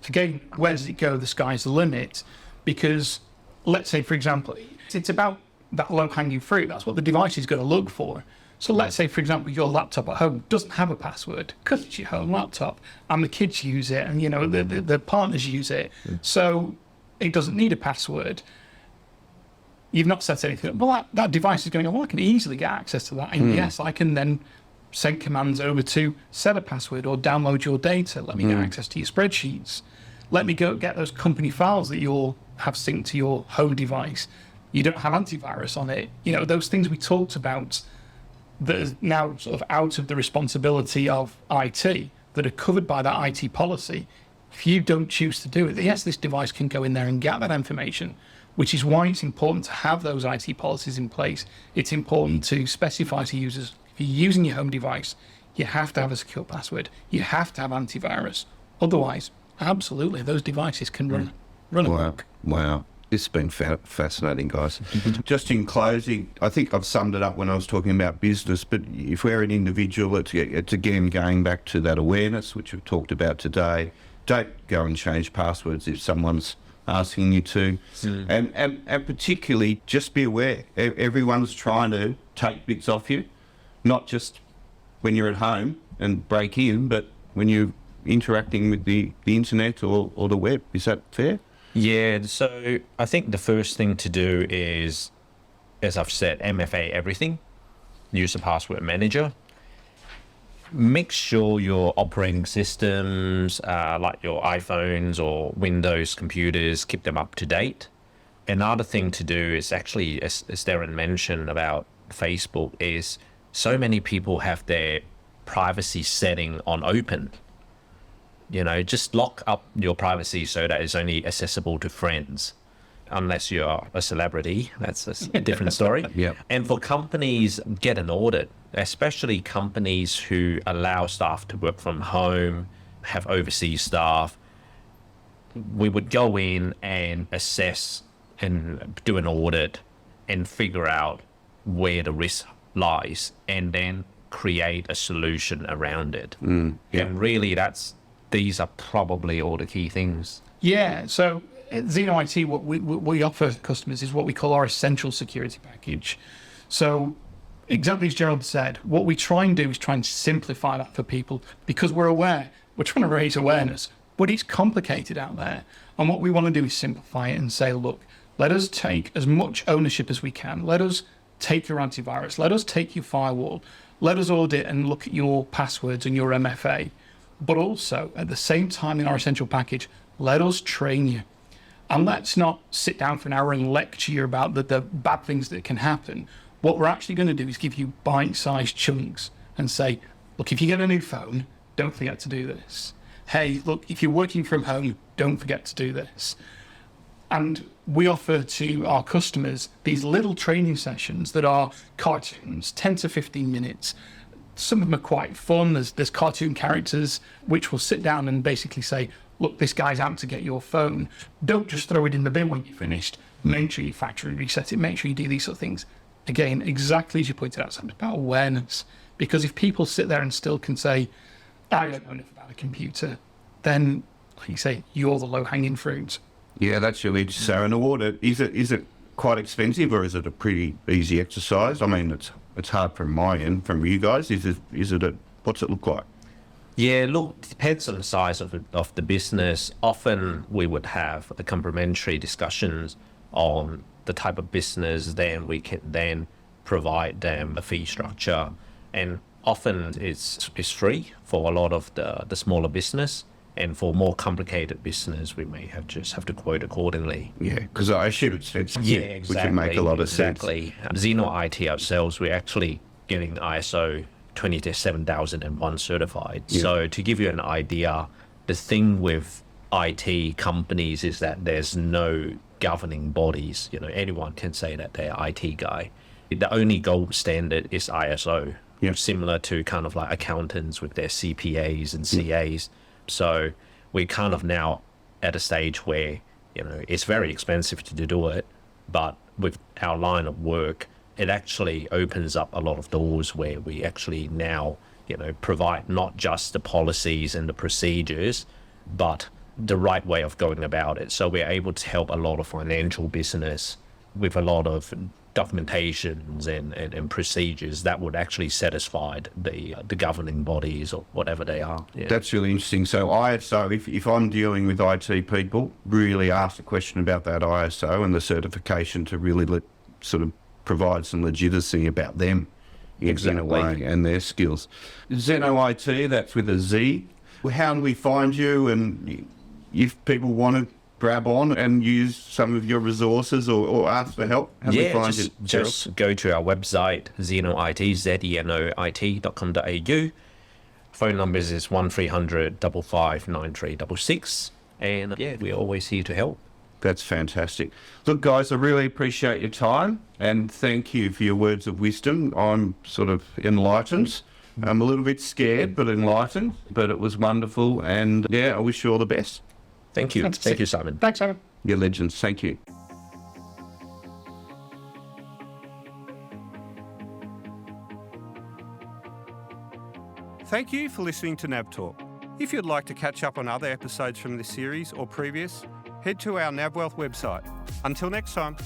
again, where does it go? The sky's the limit. Because let's say, for example, it's about that low-hanging fruit. That's what the device is going to look for. So let's say, for example, your laptop at home doesn't have a password because it's your home laptop and the kids use it and, the partners use it. So it doesn't need a password. You've not set anything up. Well, that device is going to go, well, I can easily get access to that. And yes, I can then send commands over to set a password or download your data. Let me get access to your spreadsheets. Let me go get those company files that you'll have synced to your home device. You don't have antivirus on it. Those things we talked about that is now sort of out of the responsibility of IT, that are covered by that IT policy. If you don't choose to do it, yes, this device can go in there and get that information, which is why it's important to have those IT policies in place. It's important to specify to users, if you're using your home device, you have to have a secure password. You have to have antivirus. Otherwise, absolutely, those devices can run amok. Wow. This has been fascinating, guys. Just in closing, I think I've summed it up when I was talking about business, but if we're an individual, it's again going back to that awareness, which we've talked about today. Don't go and change passwords if someone's asking you to. And particularly, just be aware. Everyone's trying to take bits off you, not just when you're at home and break in, but when you're interacting with the internet or the web. Is that fair? Yeah, so I think the first thing to do is, as I've said, MFA everything. Use a password manager. Make sure your operating systems, like your iPhones or Windows computers, keep them up to date. Another thing to do is actually, as Daryn mentioned about Facebook, is so many people have their privacy setting on open. Just lock up your privacy so that it's only accessible to friends, unless you're a celebrity. That's a different story. Yep. And for companies, get an audit, especially companies who allow staff to work from home, have overseas staff. We would go in and assess and do an audit and figure out where the risk lies and then create a solution around it. Yeah. And really, these are probably all the key things. Yeah, so at Zeno IT, what we offer customers is what we call our essential security package. So exactly as Gerald said, what we try and do is try and simplify that for people because we're aware, we're trying to raise awareness, but it's complicated out there. And what we want to do is simplify it and say, look, let us take as much ownership as we can. Let us take your antivirus. Let us take your firewall. Let us audit and look at your passwords and your MFA. But also, at the same time in our essential package, let us train you. And let's not sit down for an hour and lecture you about the bad things that can happen. What we're actually going to do is give you bite-sized chunks and say, look, if you get a new phone, don't forget to do this. Hey, look, if you're working from home, don't forget to do this. And we offer to our customers these little training sessions that are cartoons, 10 to 15 minutes. Some of them are quite fun. There's cartoon characters which will sit down and basically say, look, this guy's out to get your phone. Don't just throw it in the bin when you're finished. Make sure you factory reset it. Make sure you do these sort of things. Again, exactly as you pointed out, it's about awareness. Because if people sit there and still can say, I don't know enough about a computer, then, like you say, you're the low-hanging fruit. Yeah, that's really so. An audit, is it quite expensive or is it a pretty easy exercise? I mean, it's hard from my end, from you guys. Is it what's it look like? Yeah, look, it depends on the size of the business. Often we would have a complimentary discussions on the type of business, then we can then provide them a fee structure, and often it's free for a lot of the smaller business. And for more complicated business, we may have to quote accordingly. Yeah, because I assume it's sensitive, Exactly. which would make a lot of sense. Exactly. Zeno IT ourselves, we're actually getting ISO 27001 certified. Yeah. So to give you an idea, the thing with IT companies is that there's no governing bodies. Anyone can say that they're IT guy. The only gold standard is ISO, Yeah. similar to kind of like accountants with their CPAs and CAs. So we're kind of now at a stage where, it's very expensive to do it, but with our line of work, it actually opens up a lot of doors where we actually now, provide not just the policies and the procedures, but the right way of going about it. So we're able to help a lot of financial business with a lot of documentations and procedures that would actually satisfy the governing bodies or whatever they are. Yeah. That's really interesting. So ISO, if I'm dealing with IT people, really ask a question about that ISO and the certification to really sort of provide some legitimacy about them in a way and their skills. Zeno IT, that's with a Z. How do we find you? And if people want to grab on and use some of your resources or ask for help, how do we find you? Just go to our website, Zeno IT, zenoit.com.au. Phone numbers is 1300 55 9366. And we're always here to help. That's fantastic. Look, guys, I really appreciate your time and thank you for your words of wisdom. I'm sort of enlightened. I'm a little bit scared, but enlightened. But it was wonderful. And I wish you all the best. Thank you. Thank you, Simon. Thanks, Simon. You're legends. Thank you. Thank you for listening to NavTalk. If you'd like to catch up on other episodes from this series or previous, head to our NavWealth website. Until next time.